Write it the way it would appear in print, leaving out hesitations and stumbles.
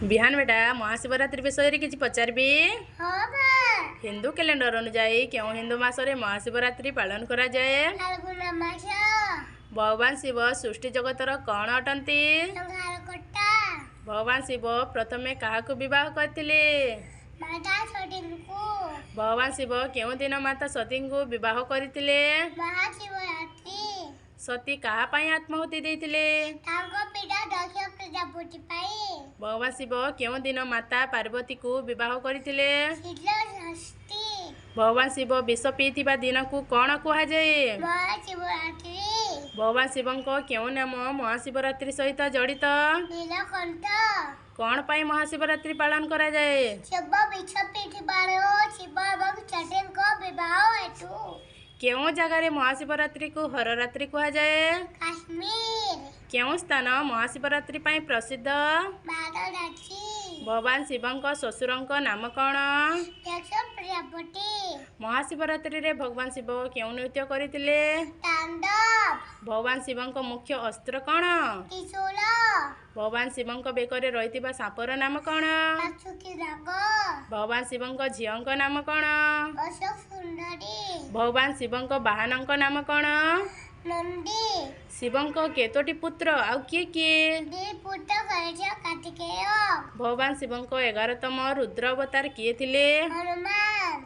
बिहान बेटा महाशिवरात्रि विषय किसी पचारि हाँ माँ। हिंदू कैलेंडर अनुजाई क्यों हिंदू मासरे महाशिवरात्रि पालन करा जाए? फाल्गुन मास। भगवान शिव सृष्टि जगतर कौन अटंती? संहारकर्ता। भगवान शिव प्रथमे काहाकु विवाह करथिले? माता सतीଙ୍କୁ। भगवान शिव केउं दिन माता सतीଙ୍କୁ विवाह करथिले? महाशिवरात्रि। सती काहा पाई आत्माहुति देथिले? तांको पिता दक्ष प्रजापति पाई। भगवान शिव केउं दिन माता पार्वती को विवाह करथिले? शीतल षष्ठी। भगवान शिव विष पीथिबा दिन को कौन कुहाଯାए? महाशिवरात्रि। भगवान शिवंको केउं नाम महाशिवरात्रि सहित जड़ित? नीलकंठ। कौन पाई महाशिवरात्रि पालन करा जाए? शिव विष पीठिबार शिव एवं सतीଙ୍କ विवाह हेतु। केउं जगार महाशिवरात्रि को हररात्रि कुहाଯାए? काश्मीर। केउं स्थान महाशिवरात्रि पाई प्रसिद्ध? वाराणसी। भगवान शिवंको ससुरंको नाम कौन? दक्ष प्रजापति। महाशिवरात्रि रे भगवान शिव केउं नृत्य करथिले? तांडव। भगवान शिवंको मुख्य अस्त्र कौन? त्रिशूल। भगवान शिवंको बेकरे रहितिबा सापर नाम कौन? वासुकी नाग। भगवान शिवंको झिअंको नाम कौन? अशोक सुंदरी। भगवान शिवंको वाहनंको नाम कौन? नंदी। शिवंको केतोटी पुत्र आउ किए? दी पुत्र गणेश कार्तिकेय। भगवान शिवंको 11तम रुद्र अवतार किए थिले? हनुमान।